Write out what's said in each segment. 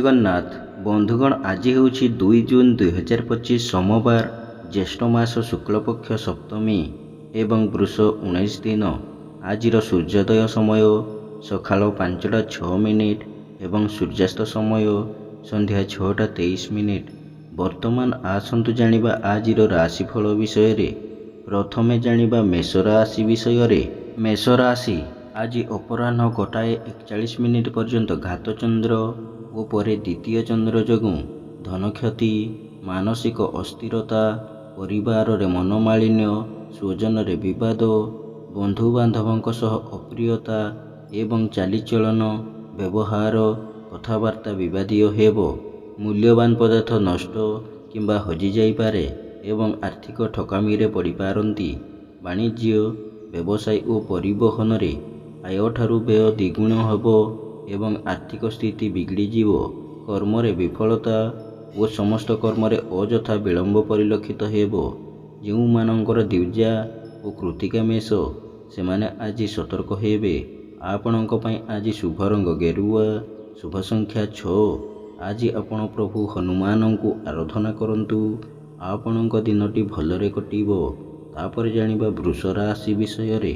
ଜଗନ୍ନାଥ ବନ୍ଧୁଗଣ, ଆଜି ହେଉଛି 2 ଜୁନ୍ 2025 ସୋମବାର, ଜ୍ୟେଷ୍ଠ ମାସ ଶୁକ୍ଳପକ୍ଷ ସପ୍ତମୀ ଏବଂ ବୃଷ 19 ଦିନ। ଆଜିର ସୂର୍ଯ୍ୟୋଦୟ ସମୟ ସକାଳ 5ଟା 6 ଏବଂ ସୂର୍ଯ୍ୟାସ୍ତ ସମୟ ସନ୍ଧ୍ୟା 6ଟା 23। ବର୍ତ୍ତମାନ ଆସନ୍ତୁ ଜାଣିବା ଆଜିର ରାଶିଫଳ ବିଷୟରେ। ପ୍ରଥମେ ଜାଣିବା ମେଷ ରାଶି ବିଷୟରେ। ମେଷ ରାଶି ଆଜି ଅପରାହ୍ନ 1ଟା 41 ପର୍ଯ୍ୟନ୍ତ ଘାତ ଚନ୍ଦ୍ର ଓ ପରେ ଦ୍ୱିତୀୟ ଚନ୍ଦ୍ର ଯୋଗୁଁ ଧନକ୍ଷତି, ମାନସିକ ଅସ୍ଥିରତା, ପରିବାରରେ ମନୋମାଳିନ୍ୟ, ସ୍ୱଜନରେ ବିବାଦ, ବନ୍ଧୁବାନ୍ଧବଙ୍କ ସହ ଅପ୍ରିୟତା ଏବଂ ଚାଲିଚଳନ, ବ୍ୟବହାର, କଥାବାର୍ତ୍ତା ବିବାଦୀୟ ହେବ। ମୂଲ୍ୟବାନ ପଦାର୍ଥ ନଷ୍ଟ କିମ୍ବା ହଜିଯାଇପାରେ ଏବଂ ଆର୍ଥିକ ଠକାମିରେ ପଡ଼ିପାରନ୍ତି। ବାଣିଜ୍ୟ, ବ୍ୟବସାୟ ଓ ପରିବହନରେ ଆୟଠାରୁ ବ୍ୟୟ ଦ୍ୱିଗୁଣ ହେବ ଏବଂ ଆର୍ଥିକ ସ୍ଥିତି ବିଗିଡ଼ିଯିବ। କର୍ମରେ ବିଫଳତା ଓ ସମସ୍ତ କର୍ମରେ ଅଯଥା ବିଳମ୍ବ ପରିଲକ୍ଷିତ ହେବ। ଯେଉଁମାନଙ୍କର ଦ୍ୱିଜା ଓ କୃତ୍ତିକା ମେଷ, ସେମାନେ ଆଜି ସତର୍କ ହେବେ। ଆପଣଙ୍କ ପାଇଁ ଆଜି ଶୁଭ ରଙ୍ଗ ଗେରୁଆ, ଶୁଭ ସଂଖ୍ୟା 6। ଆଜି ଆପଣ ପ୍ରଭୁ ହନୁମାନଙ୍କୁ ଆରାଧନା କରନ୍ତୁ। ଆପଣଙ୍କ ଦିନଟି ଭଲରେ କଟିବ। ତାପରେ ଜାଣିବା ବୃଷ ରାଶି ବିଷୟରେ।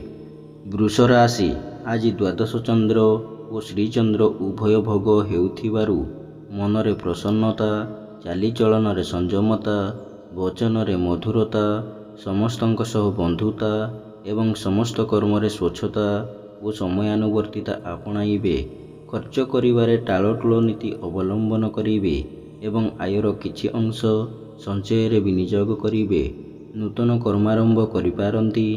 ବୃଷ ରାଶି ଆଜି ଦ୍ୱାଦଶ ଚନ୍ଦ୍ର ଓ ଶ୍ରୀଚନ୍ଦ୍ର ଉଭୟ ଭୋଗ ହେଉଥିବାରୁ ମନରେ ପ୍ରସନ୍ନତା, ଚାଲିଚଳନରେ ସଂଯମତା, ବଚନରେ ମଧୁରତା, ସମସ୍ତଙ୍କ ସହ ବନ୍ଧୁତା ଏବଂ ସମସ୍ତ କର୍ମରେ ସ୍ୱଚ୍ଛତା ଓ ସମୟାନୁବର୍ତ୍ତିତା ଆପଣାଇବେ। ଖର୍ଚ୍ଚ କରିବାରେ ଟାଳଟୁଳ ନୀତି ଅବଲମ୍ବନ କରିବେ ଏବଂ ଆୟର କିଛି ଅଂଶ ସଞ୍ଚୟରେ ବିନିଯୋଗ କରିବେ। ନୂତନ କର୍ମାରମ୍ଭ କରିପାରନ୍ତି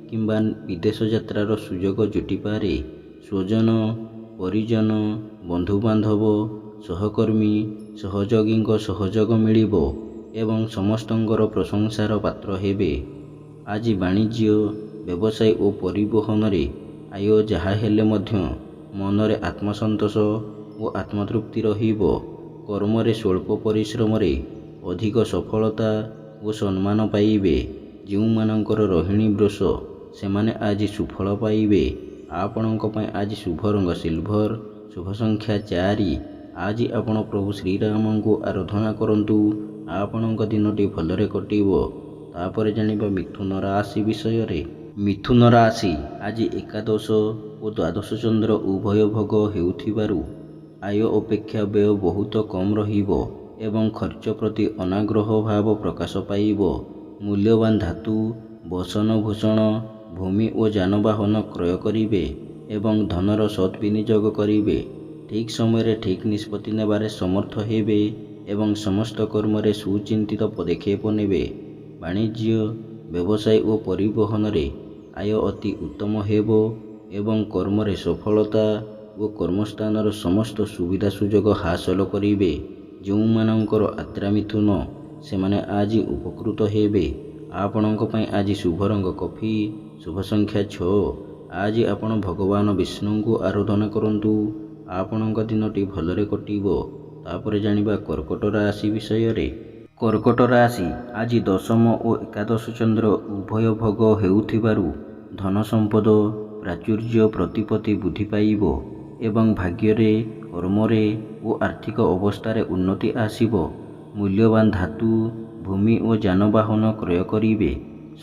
କିମ୍ବା ବିଦେଶ ଯାତ୍ରାର ସୁଯୋଗ ଜୁଟିପାରେ। ସ୍ୱଜନ, ପରିଜନ, ବନ୍ଧୁବାନ୍ଧବ, ସହକର୍ମୀ, ସହଯୋଗୀଙ୍କ ସହଯୋଗ ମିଳିବ ଏବଂ ସମସ୍ତଙ୍କର ପ୍ରଶଂସାର ପାତ୍ର ହେବେ। ଆଜି ବାଣିଜ୍ୟ, ବ୍ୟବସାୟ ଓ ପରିବହନରେ ଆୟ ଯାହା ହେଲେ ମଧ୍ୟ ମନରେ ଆତ୍ମସନ୍ତୋଷ ଓ ଆତ୍ମତୃପ୍ତି ରହିବ। କର୍ମରେ ସ୍ୱଳ୍ପ ପରିଶ୍ରମରେ ଅଧିକ ସଫଳତା ଓ ସମ୍ମାନ ପାଇବେ। ଯେଉଁମାନଙ୍କର ରୋହିଣୀ ବୃଷ, ସେମାନେ ଆଜି ସୁଫଳ ପାଇବେ। ଆପଣଙ୍କ ପାଇଁ ଆଜି ଶୁଭ ରଙ୍ଗ ସିଲଭର, ଶୁଭ ସଂଖ୍ୟା 4। ଆଜି ଆପଣ ପ୍ରଭୁ ଶ୍ରୀରାମଙ୍କୁ ଆରାଧନା କରନ୍ତୁ। ଆପଣଙ୍କ ଦିନଟି ଭଲରେ କଟିବ। ତାପରେ ଜାଣିବା ମିଥୁନ ରାଶି ବିଷୟରେ। ମିଥୁନ ରାଶି ଆଜି ଏକାଦଶ ଓ ଦ୍ୱାଦଶ ଚନ୍ଦ୍ର ଉଭୟ ଭୋଗ ହେଉଥିବାରୁ ଆୟ ଅପେକ୍ଷା ବ୍ୟୟ ବହୁତ କମ୍ ରହିବ ଏବଂ ଖର୍ଚ୍ଚ ପ୍ରତି ଅନାଗ୍ରହ ଭାବ ପ୍ରକାଶ ପାଇବ। ମୂଲ୍ୟବାନ ଧାତୁ, ବସନଭୂଷଣ, ଭୂମି ଓ ଯାନବାହନ କ୍ରୟ କରିବେ ଏବଂ ଧନର ସତ୍ ବିନିଯୋଗ କରିବେ। ଠିକ୍ ସମୟରେ ଠିକ୍ ନିଷ୍ପତ୍ତି ନେବାରେ ସମର୍ଥ ହେବେ ଏବଂ ସମସ୍ତ କର୍ମରେ ସୁଚିନ୍ତିତ ପଦକ୍ଷେପ ନେବେ। ବାଣିଜ୍ୟ, ବ୍ୟବସାୟ ଓ ପରିବହନରେ ଆୟ ଅତି ଉତ୍ତମ ହେବ ଏବଂ କର୍ମରେ ସଫଳତା ଓ କର୍ମସ୍ଥାନର ସମସ୍ତ ସୁବିଧା ସୁଯୋଗ ହାସଲ କରିବେ। ଯେଉଁମାନଙ୍କର ଆଦ୍ରା ମିଥୁନ, ସେମାନେ ଆଜି ଉପକୃତ ହେବେ। ଆପଣଙ୍କ ପାଇଁ ଆଜି ଶୁଭ ରଙ୍ଗ କଫି, ଶୁଭ ସଂଖ୍ୟା 6। ଆଜି ଆପଣ ଭଗବାନ ବିଷ୍ଣୁଙ୍କୁ ଆରାଧନା କରନ୍ତୁ। ଆପଣଙ୍କ ଦିନଟି ଭଲରେ କଟିବ। ତାପରେ ଜାଣିବା କର୍କଟ ରାଶି ବିଷୟରେ। କର୍କଟ ରାଶି ଆଜି ଦଶମ ଓ ଏକାଦଶ ଚନ୍ଦ୍ର ଉଭୟ ଭୋଗ ହେଉଥିବାରୁ ଧନ ସମ୍ପଦ, ପ୍ରାଚୁର୍ଯ୍ୟ, ପ୍ରତିପତ୍ତି ବୃଦ୍ଧି ପାଇବ ଏବଂ ଭାଗ୍ୟରେ, କର୍ମରେ ଓ ଆର୍ଥିକ ଅବସ୍ଥାରେ ଉନ୍ନତି ଆସିବ। ମୂଲ୍ୟବାନ ଧାତୁ, ଭୂମି ଓ ଯାନବାହନ କ୍ରୟ କରିବେ।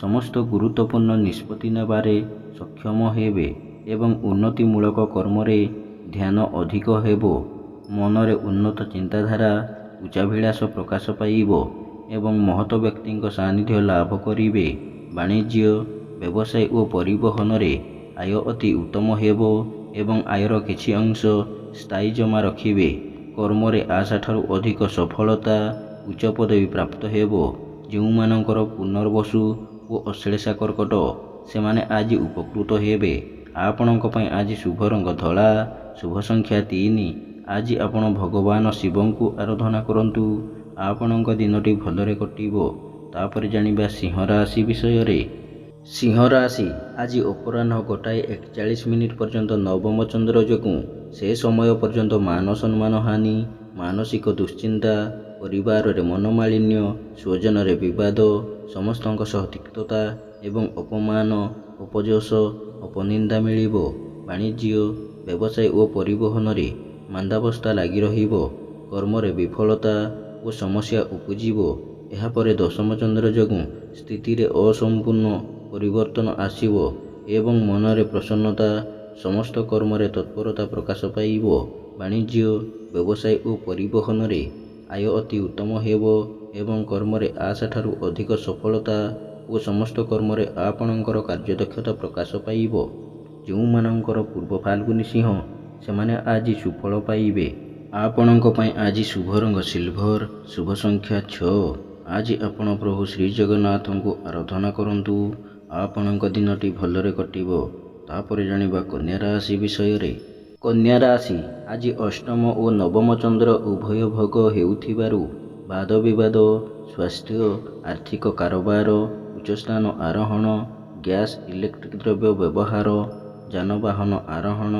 ସମସ୍ତ ଗୁରୁତ୍ୱପୂର୍ଣ୍ଣ ନିଷ୍ପତ୍ତି ନେବାରେ ସକ୍ଷମ ହେବେ ଏବଂ ଉନ୍ନତିମୂଳକ କର୍ମରେ ଧ୍ୟାନ ଅଧିକ ହେବ। ମନରେ ଉନ୍ନତ ଚିନ୍ତାଧାରା, ଉଚ୍ଚାଭିଳାଷ ପ୍ରକାଶ ପାଇବ ଏବଂ ମହତ୍ ବ୍ୟକ୍ତିଙ୍କ ସାନ୍ନିଧ୍ୟ ଲାଭ କରିବେ। ବାଣିଜ୍ୟ, ବ୍ୟବସାୟ ଓ ପରିବହନରେ ଆୟ ଅତି ଉତ୍ତମ ହେବ ଏବଂ ଆୟର କିଛି ଅଂଶ ସ୍ଥାୟୀ ଜମା ରଖିବେ। କର୍ମରେ ଆଶାଠାରୁ ଅଧିକ ସଫଳତା, ଉଚ୍ଚ ପଦବୀ ପ୍ରାପ୍ତ ହେବ। ଯେଉଁମାନଙ୍କର ପୁନର୍ବସୁ ଓ ଅଶ୍ଳେଷା କର୍କଟ, ସେମାନେ ଆଜି ଉପକୃତ ହେବେ। ଆପଣଙ୍କ ପାଇଁ ଆଜି ଶୁଭ ରଙ୍ଗ ଧଳା, ଶୁଭ ସଂଖ୍ୟା 3। ଆଜି ଆପଣ ଭଗବାନ ଶିବଙ୍କୁ ଆରାଧନା କରନ୍ତୁ। ଆପଣଙ୍କ ଦିନଟି ଭଲରେ କଟିବ। ତାପରେ ଜାଣିବା ସିଂହ ରାଶି ବିଷୟରେ। ସିଂହ ରାଶି ଆଜି ଅପରାହ୍ନ 1ଟା 41 ପର୍ଯ୍ୟନ୍ତ ନବମ ଚନ୍ଦ୍ର ଯୋଗୁଁ ସେ ସମୟ ପର୍ଯ୍ୟନ୍ତ ମାନ ସମ୍ମାନ ହାନି, ମାନସିକ ଦୁଶ୍ଚିନ୍ତା, ପରିବାରରେ ମନୋମାଳିନ୍ୟ, ସ୍ୱଜନରେ ବିବାଦ, ସମସ୍ତଙ୍କ ସହ ତିକ୍ତତା ଏବଂ ଅପମାନ, ଅପଯଶ, ଅପନିନ୍ଦା ମିଳିବ। ବାଣିଜ୍ୟ, ବ୍ୟବସାୟ ଓ ପରିବହନରେ ମାନ୍ଦାବସ୍ଥା ଲାଗି ରହିବ। କର୍ମରେ ବିଫଳତା ଓ ସମସ୍ୟା ଉପୁଜିବ। ଏହାପରେ ଦଶମ ଚନ୍ଦ୍ର ଯୋଗୁଁ ସ୍ଥିତିରେ ଅସମ୍ପୂର୍ଣ୍ଣ ପରିବର୍ତ୍ତନ ଆସିବ ଏବଂ ମନରେ ପ୍ରସନ୍ନତା, ସମସ୍ତ କର୍ମରେ ତତ୍ପରତା ପ୍ରକାଶ ପାଇବ। ବାଣିଜ୍ୟ, ବ୍ୟବସାୟ ଓ ପରିବହନରେ ଆୟ ଅତି ଉତ୍ତମ ହେବ ଏବଂ କର୍ମରେ ଆଶାଠାରୁ ଅଧିକ ସଫଳତା ଓ ସମସ୍ତ କର୍ମରେ ଆପଣଙ୍କର କାର୍ଯ୍ୟଦକ୍ଷତା ପ୍ରକାଶ ପାଇବ। ଯେଉଁମାନଙ୍କର ପୂର୍ବ ଫାଲ୍ଗୁନୀ ସିଂହ, ସେମାନେ ଆଜି ସୁଫଳ ପାଇବେ। ଆପଣଙ୍କ ପାଇଁ ଆଜି ଶୁଭ ରଙ୍ଗ ସିଲଭର, ଶୁଭ ସଂଖ୍ୟା 6। ଆଜି ଆପଣ ପ୍ରଭୁ ଶ୍ରୀଜଗନ୍ନାଥଙ୍କୁ ଆରାଧନା କରନ୍ତୁ। ଆପଣଙ୍କ ଦିନଟି ଭଲରେ କଟିବ। ତାପରେ ଜାଣିବା କନ୍ୟା ରାଶି ବିଷୟରେ। କନ୍ୟା ରାଶି ଆଜି ଅଷ୍ଟମ ଓ ନବମ ଚନ୍ଦ୍ର ଉଭୟ ଭୋଗ ହେଉଥିବାରୁ ବାଦ ବିବାଦ, ସ୍ୱାସ୍ଥ୍ୟ, ଆର୍ଥିକ କାରବାର, ଉଚ୍ଚସ୍ଥାନ ଆରୋହଣ, ଗ୍ୟାସ୍ ଇଲେକ୍ଟ୍ରିକ୍ ଦ୍ରବ୍ୟ ବ୍ୟବହାର, ଯାନବାହନ ଆରୋହଣ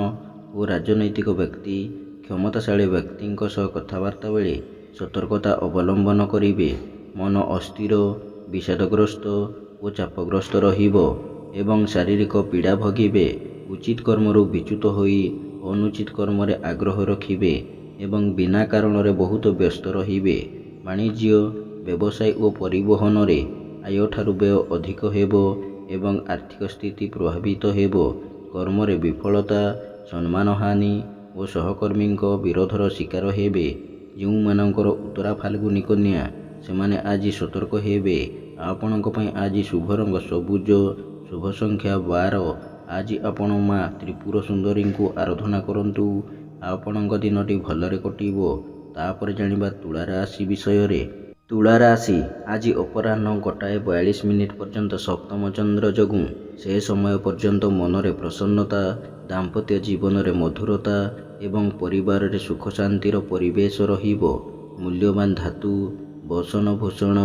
ଓ ରାଜନୈତିକ ବ୍ୟକ୍ତି, କ୍ଷମତାଶାଳୀ ବ୍ୟକ୍ତିଙ୍କ ସହ କଥାବାର୍ତ୍ତା ବେଳେ ସତର୍କତା ଅବଲମ୍ବନ କରିବେ। ମନ ଅସ୍ଥିର, ବିଷାଦଗ୍ରସ୍ତ ଓ ଚାପଗ୍ରସ୍ତ ରହିବ ଏବଂ ଶାରୀରିକ ପୀଡ଼ା ଭୋଗିବେ। ଉଚିତ କର୍ମରୁ ବିଚ୍ୟୁତ ହୋଇ ଅନୁଚିତ କର୍ମରେ ଆଗ୍ରହ ରଖିବେ ଏବଂ ବିନା କାରଣରେ ବହୁତ ବ୍ୟସ୍ତ ରହିବେ। ବାଣିଜ୍ୟ, ବ୍ୟବସାୟ ଓ ପରିବହନରେ ଆୟଠାରୁ ବ୍ୟୟ ଅଧିକ ହେବ ଏବଂ ଆର୍ଥିକ ସ୍ଥିତି ପ୍ରଭାବିତ ହେବ। କର୍ମରେ ବିଫଳତା, ସମ୍ମାନହାନି ଓ ସହକର୍ମୀଙ୍କ ବିରୋଧର ଶିକାର ହେବେ। ଯେଉଁମାନଙ୍କର ଉତ୍ତରା ଫାଲ୍ଗୁନୀ କନ୍ୟା, ସେମାନେ ଆଜି ସତର୍କ ହେବେ। ଆପଣଙ୍କ ପାଇଁ ଆଜି ଶୁଭ ରଙ୍ଗ ସବୁଜ, ଶୁଭ ସଂଖ୍ୟା 12। ଆଜି ଆପଣ ମା ତ୍ରିପୁର ସୁନ୍ଦରୀଙ୍କୁ ଆରାଧନା କରନ୍ତୁ। ଆପଣଙ୍କ ଦିନଟି ଭଲରେ କଟିବ। ତାପରେ ଜାଣିବା ତୁଳା ରାଶି ବିଷୟରେ। ତୁଳା ରାଶି ଆଜି ଅପରାହ୍ନ 1:42 ପର୍ଯ୍ୟନ୍ତ ସପ୍ତମ ଚନ୍ଦ୍ର ଯୋଗୁଁ ସେ ସମୟ ପର୍ଯ୍ୟନ୍ତ ମନରେ ପ୍ରସନ୍ନତା, ଦାମ୍ପତ୍ୟ ଜୀବନରେ ମଧୁରତା ଏବଂ ପରିବାରରେ ସୁଖ ଶାନ୍ତିର ପରିବେଶ ରହିବ। ମୂଲ୍ୟବାନ ଧାତୁ, ବସନ ଭୂଷଣ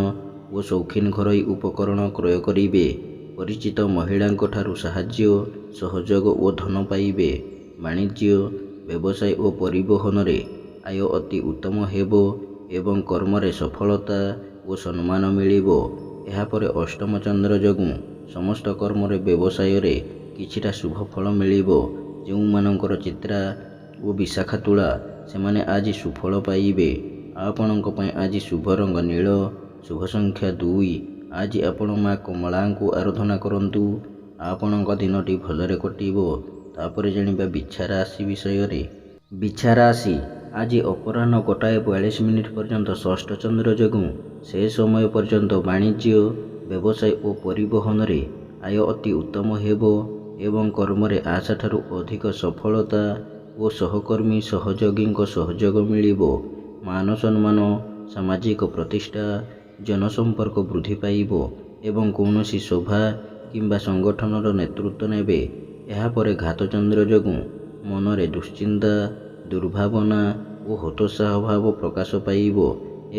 ଓ ସୌଖିନ ଘରୋଇ ଉପକରଣ କ୍ରୟ କରିବେ। ପରିଚିତ ମହିଳାଙ୍କ ଠାରୁ ସାହାଯ୍ୟ, ସହଯୋଗ ଓ ଧନ ପାଇବେ। ବାଣିଜ୍ୟ, ବ୍ୟବସାୟ ଓ ପରିବହନରେ ଆୟ ଅତି ଉତ୍ତମ ହେବ ଏବଂ କର୍ମରେ ସଫଳତା ଓ ସମ୍ମାନ ମିଳିବ। ଏହାପରେ ଅଷ୍ଟମ ଚନ୍ଦ୍ର ଯୋଗୁଁ ସମସ୍ତ କର୍ମରେ ବ୍ୟବସାୟରେ କିଛିଟା ଶୁଭ ଫଳ ମିଳିବ। ଯେଉଁମାନଙ୍କର ଚିତ୍ରା ଓ ବିଶାଖା ତୁଳା, ସେମାନେ ଆଜି ସୁଫଳ ପାଇବେ। ଆପଣଙ୍କ ପାଇଁ ଆଜି ଶୁଭ ରଙ୍ଗ ନୀଳ, ଶୁଭ ସଂଖ୍ୟା 2। ଆଜି ଆପଣ ମା କମଳାଙ୍କୁ ଆରାଧନା କରନ୍ତୁ। ଆପଣଙ୍କ ଦିନଟି ଭଲରେ କଟିବ। ତାପରେ ଜାଣିବା ବିଛା ରାଶି ବିଷୟରେ। ବିଛା ରାଶି ଆଜି ଅପରାହ୍ନ 1:42 ପର୍ଯ୍ୟନ୍ତ ଷଷ୍ଠ ଚନ୍ଦ୍ର ଯୋଗୁଁ ସେ ସମୟ ପର୍ଯ୍ୟନ୍ତ ବାଣିଜ୍ୟ, ବ୍ୟବସାୟ ଓ ପରିବହନରେ ଆୟ ଅତି ଉତ୍ତମ ହେବ ଏବଂ କର୍ମରେ ଆଶାଠାରୁ ଅଧିକ ସଫଳତା ଓ ସହକର୍ମୀ ସହଯୋଗୀଙ୍କ ସହଯୋଗ ମିଳିବ। ମାନ ସମ୍ମାନ, ସାମାଜିକ ପ୍ରତିଷ୍ଠା, ଜନସମ୍ପର୍କ ବୃଦ୍ଧି ପାଇବ ଏବଂ କୌଣସି ସଭା କିମ୍ବା ସଂଗଠନର ନେତୃତ୍ୱ ନେବେ। ଏହାପରେ ଘାତ ଚନ୍ଦ୍ର ଯୋଗୁଁ ମନରେ ଦୁଶ୍ଚିନ୍ତା, ଦୁର୍ଭାବନା ଓ ହତୋତ୍ସାହ ଭାବ ପ୍ରକାଶ ପାଇବ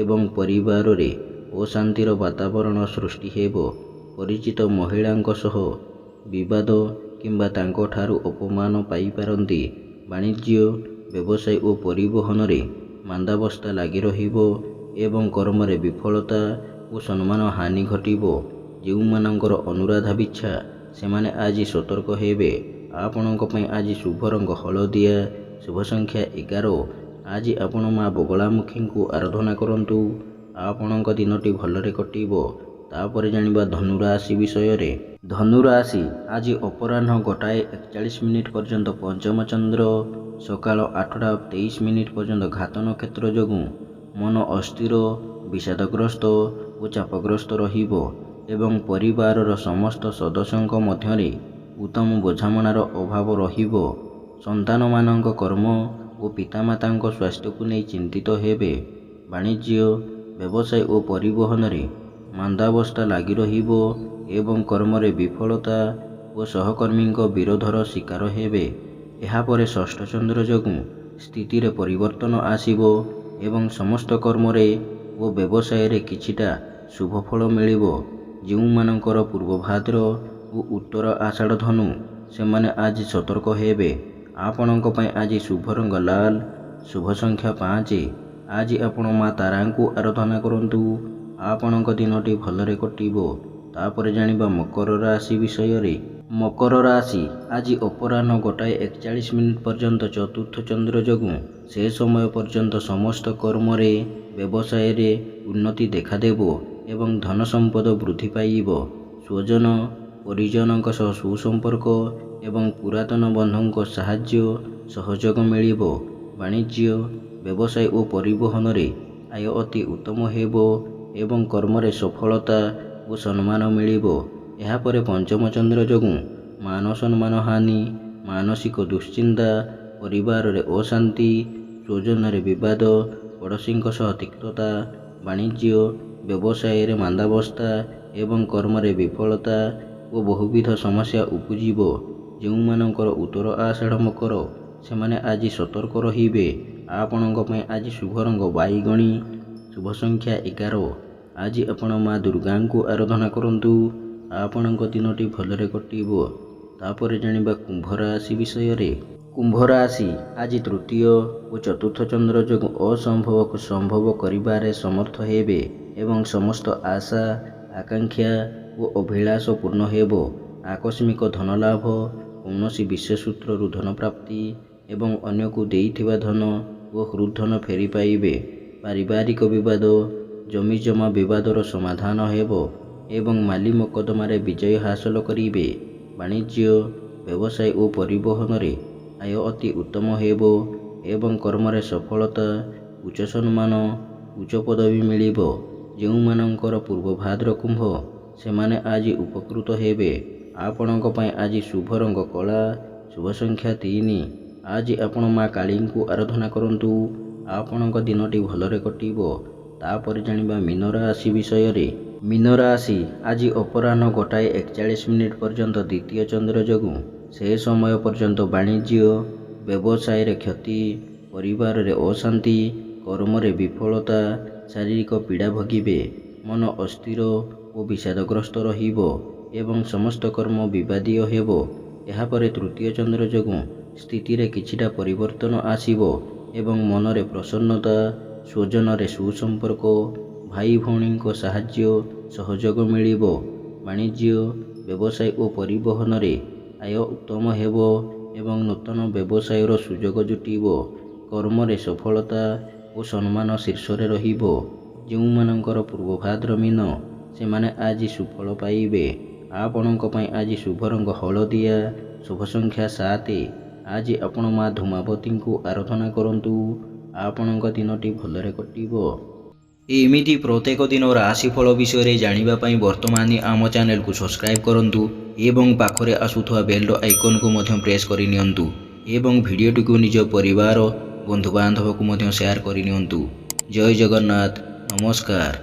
ଏବଂ ପରିବାରରେ ଅଶାନ୍ତିର ବାତାବରଣ ସୃଷ୍ଟି ହେବ। ପରିଚିତ ମହିଳାଙ୍କ ସହ ବିବାଦ କିମ୍ବା ତାଙ୍କଠାରୁ ଅପମାନ ପାଇପାରନ୍ତି। ବାଣିଜ୍ୟ, ବ୍ୟବସାୟ ଓ ପରିବହନରେ ମାନ୍ଦାବସ୍ଥା ଲାଗି ରହିବ ଏବଂ କର୍ମରେ ବିଫଳତା ଓ ସମ୍ମାନ ହାନି ଘଟିବ। ଯେଉଁମାନଙ୍କର ଅନୁରାଧା ବିଛା, ସେମାନେ ଆଜି ସତର୍କ ହେବେ। ଆପଣଙ୍କ ପାଇଁ ଆଜି ଶୁଭ ରଙ୍ଗ ହଳଦିଆ, ଶୁଭ ସଂଖ୍ୟା 11। ଆଜି ଆପଣ ମା ବଗଳାମୁଖୀଙ୍କୁ ଆରାଧନା କରନ୍ତୁ। ଆପଣଙ୍କ ଦିନଟି ଭଲରେ କଟିବ। ତାପରେ ଜାଣିବା ଧନୁ ରାଶି ବିଷୟରେ। ଧନୁ ରାଶି ଆଜି ଅପରାହ୍ନ 1:41 ପର୍ଯ୍ୟନ୍ତ ପଞ୍ଚମ ଚନ୍ଦ୍ର, ସକାଳ 8:23 ପର୍ଯ୍ୟନ୍ତ ଘାତ ନକ୍ଷତ୍ର ଯୋଗୁଁ ମନ ଅସ୍ଥିର, ବିଷାଦଗ୍ରସ୍ତ ଓ ଚାପଗ୍ରସ୍ତ ରହିବ ଏବଂ ପରିବାରର ସମସ୍ତ ସଦସ୍ୟଙ୍କ ମଧ୍ୟରେ ଉତ୍ତମ ବୁଝାମଣାର ଅଭାବ ରହିବ। ସନ୍ତାନମାନଙ୍କ କର୍ମ ଓ ପିତାମାତାଙ୍କ ସ୍ୱାସ୍ଥ୍ୟକୁ ନେଇ ଚିନ୍ତିତ ହେବେ। ବାଣିଜ୍ୟ, ବ୍ୟବସାୟ ଓ ପରିବହନରେ ମାନ୍ଦାବସ୍ଥା ଲାଗି ରହିବ ଏବଂ କର୍ମରେ ବିଫଳତା ଓ ସହକର୍ମୀଙ୍କ ବିରୋଧର ଶିକାର ହେବେ। ଏହାପରେ ଷଷ୍ଠ ଚନ୍ଦ୍ର ଯୋଗୁଁ ସ୍ଥିତିରେ ପରିବର୍ତ୍ତନ ଆସିବ ଏବଂ ସମସ୍ତ କର୍ମରେ ଓ ବ୍ୟବସାୟରେ କିଛିଟା ଶୁଭ ଫଳ ମିଳିବ। ଯେଉଁମାନଙ୍କର ପୂର୍ବ ଭାଦ୍ର ଓ ଉତ୍ତର ଆଷାଢ଼ ଧନୁ, ସେମାନେ ଆଜି ସତର୍କ ହେବେ। ଆପଣଙ୍କ ପାଇଁ ଆଜି ଶୁଭ ରଙ୍ଗ ଲାଲ, ଶୁଭ ସଂଖ୍ୟା 5। ଆଜି ଆପଣ ମା ତାରାଙ୍କୁ ଆରାଧନା କରନ୍ତୁ। ଆପଣଙ୍କ ଦିନଟି ଭଲରେ କଟିବ। ତାପରେ ଜାଣିବା ମକର ରାଶି ବିଷୟରେ। ମକର ରାଶି ଆଜି ଅପରାହ୍ନ 1:41 ପର୍ଯ୍ୟନ୍ତ ଚତୁର୍ଥ ଚନ୍ଦ୍ର ଯୋଗୁଁ ସେ ସମୟ ପର୍ଯ୍ୟନ୍ତ ସମସ୍ତ କର୍ମରେ ବ୍ୟବସାୟରେ ଉନ୍ନତି ଦେଖାଦେବ ଏବଂ ଧନ ସମ୍ପଦ ବୃଦ୍ଧି ପାଇବ। ସ୍ୱଜନ ପରିଜନଙ୍କ ସହ ସୁସମ୍ପର୍କ ଏବଂ ପୁରାତନ ବନ୍ଧୁଙ୍କ ସାହାଯ୍ୟ ସହଯୋଗ ମିଳିବ। ବାଣିଜ୍ୟ ବ୍ୟବସାୟ ଓ ପରିବହନରେ ଆୟ ଅତି ଉତ୍ତମ ହେବ ଏବଂ କର୍ମରେ ସଫଳତା ଓ ସମ୍ମାନ ମିଳିବ। ଏହାପରେ ପଞ୍ଚମ ଚନ୍ଦ୍ର ଯୋଗୁଁ ମାନ ସମ୍ମାନ ହାନି, ମାନସିକ ଦୁଶ୍ଚିନ୍ତା, ପରିବାରରେ ଅଶାନ୍ତି, ସ୍ୱଜନରେ ବିବାଦ, ପଡ଼ୋଶୀଙ୍କ ସହ ତିକ୍ତତା, ବାଣିଜ୍ୟ ବ୍ୟବସାୟରେ ମାନ୍ଦାବସ୍ଥା ଏବଂ କର୍ମରେ ବିଫଳତା ଓ ବହୁବିଧ ସମସ୍ୟା ଉପୁଜିବ। ଯେଉଁମାନଙ୍କର ଉତ୍ତର ଆଷାଢ଼ ମକର ସେମାନେ ଆଜି ସତର୍କ ରହିବେ। ଆପଣଙ୍କ ପାଇଁ ଆଜି ଶୁଭ ରଙ୍ଗ ବାଇଗଣୀ, ଶୁଭ ସଂଖ୍ୟା 11। ଆଜି ଆପଣ ମା ଦୁର୍ଗାଙ୍କୁ ଆରାଧନା କରନ୍ତୁ। ଆପଣଙ୍କ ଦିନଟି ଭଲରେ କଟିବ। ତାପରେ ଜାଣିବା କୁମ୍ଭ ରାଶି ବିଷୟରେ। କୁମ୍ଭ ରାଶି ଆଜି ତୃତୀୟ ଓ ଚତୁର୍ଥ ଚନ୍ଦ୍ର ଯୋଗୁଁ ଅସମ୍ଭବକୁ ସମ୍ଭବ କରିବାରେ ସମର୍ଥ ହେବେ ଏବଂ ସମସ୍ତ ଆଶା ଆକାଂକ୍ଷା ଓ ଅଭିଳାଷ ପୂର୍ଣ୍ଣ ହେବ। ଆକସ୍ମିକ ଧନଲାଭ, କୌଣସି ବିଶେଷ ସୂତ୍ରରୁ ଧନ ପ୍ରାପ୍ତି ଏବଂ ଅନ୍ୟକୁ ଦେଇଥିବା ଧନ ଓ ହୃଦ୍ଧନ ଫେରି ପାଇବେ। ପାରିବାରିକ ବିବାଦ, ଜମିଜମା ବିବାଦର ସମାଧାନ ହେବ ଏବଂ ମାଲି ମକଦ୍ଦମାରେ ବିଜୟ ହାସଲ କରିବେ। ବାଣିଜ୍ୟ ବ୍ୟବସାୟ ଓ ପରିବହନରେ ଆୟ ଅତି ଉତ୍ତମ ହେବ ଏବଂ କର୍ମରେ ସଫଳତା, ଉଚ୍ଚ ସମ୍ମାନ, ଉଚ୍ଚ ପଦବୀ ମିଳିବ। ଯେଉଁମାନଙ୍କର ପୂର୍ବ ଭାଦ୍ର କୁମ୍ଭ ସେମାନେ ଆଜି ଉପକୃତ ହେବେ। ଆପଣଙ୍କ ପାଇଁ ଆଜି ଶୁଭ ରଙ୍ଗ କଳା, ଶୁଭ ସଂଖ୍ୟା 3। ଆଜି ଆପଣ ମା କାଳୀଙ୍କୁ ଆରାଧନା କରନ୍ତୁ। ଆପଣଙ୍କ ଦିନଟି ଭଲରେ କଟିବ। ତାପରେ ଜାଣିବା ମୀନ ରାଶି ବିଷୟରେ। ମୀନ ରାଶି ଆଜି ଅପରାହ୍ନ 1:41 ପର୍ଯ୍ୟନ୍ତ ଦ୍ୱିତୀୟ ଚନ୍ଦ୍ର ଯୋଗୁଁ ସେ ସମୟ ପର୍ଯ୍ୟନ୍ତ ବାଣିଜ୍ୟ ବ୍ୟବସାୟରେ କ୍ଷତି, ପରିବାରରେ ଅଶାନ୍ତି, କର୍ମରେ ବିଫଳତା, ଶାରୀରିକ ପୀଡ଼ା ଭୋଗିବେ। ମନ ଅସ୍ଥିର ଓ ବିଷାଦଗ୍ରସ୍ତ ରହିବ ଏବଂ ସମସ୍ତ କର୍ମ ବିବାଦୀୟ ହେବ। ଏହାପରେ ତୃତୀୟ ଚନ୍ଦ୍ର ଯୋଗୁଁ ସ୍ଥିତିରେ କିଛିଟା ପରିବର୍ତ୍ତନ ଆସିବ ଏବଂ ମନରେ ପ୍ରସନ୍ନତା, ସ୍ୱଜନରେ ସୁସମ୍ପର୍କ, ଭାଇ ଭଉଣୀଙ୍କ ସାହାଯ୍ୟ ସହଯୋଗ ମିଳିବ। ବାଣିଜ୍ୟ ବ୍ୟବସାୟ ଓ ପରିବହନରେ ଆୟ ଉତ୍ତମ ହେବ ଏବଂ ନୂତନ ବ୍ୟବସାୟର ସୁଯୋଗ ଜୁଟିବ। କର୍ମରେ ସଫଳତା ଓ ସମ୍ମାନ ଶୀର୍ଷରେ ରହିବ। ଯେଉଁମାନଙ୍କର ପୂର୍ବ ଭାଦ୍ର ମୀନ ସେମାନେ ଆଜି ସୁଫଳ ପାଇବେ। ଆପଣଙ୍କ ପାଇଁ ଆଜି ଶୁଭ ରଙ୍ଗ ହଳଦିଆ, ଶୁଭ ସଂଖ୍ୟା 7। ଆଜି ଆପଣ ମା ଧୂମାବତୀଙ୍କୁ ଆରାଧନା କରନ୍ତୁ। ଆପଣଙ୍କ ଦିନଟି ଭଲରେ କଟିବ। ଏମିତି ପ୍ରତ୍ୟେକ ଦିନ ରାଶିଫଳ ବିଷୟରେ ଜାଣିବା ପାଇଁ ବର୍ତ୍ତମାନ ଆମ ଚ୍ୟାନେଲକୁ ସବସ୍କ୍ରାଇବ୍ କରନ୍ତୁ ଏବଂ ପାଖରେ ଆସୁଥିବା ବେଲ୍ ଆଇକନ୍କୁ ମଧ୍ୟ ପ୍ରେସ୍ କରିନିଅନ୍ତୁ ଏବଂ ଭିଡ଼ିଓଟିକୁ ନିଜ ପରିବାର ବନ୍ଧୁବାନ୍ଧବକୁ ମଧ୍ୟ ସେୟାର କରିନିଅନ୍ତୁ। ଜୟ ଜଗନ୍ନାଥ। ନମସ୍କାର।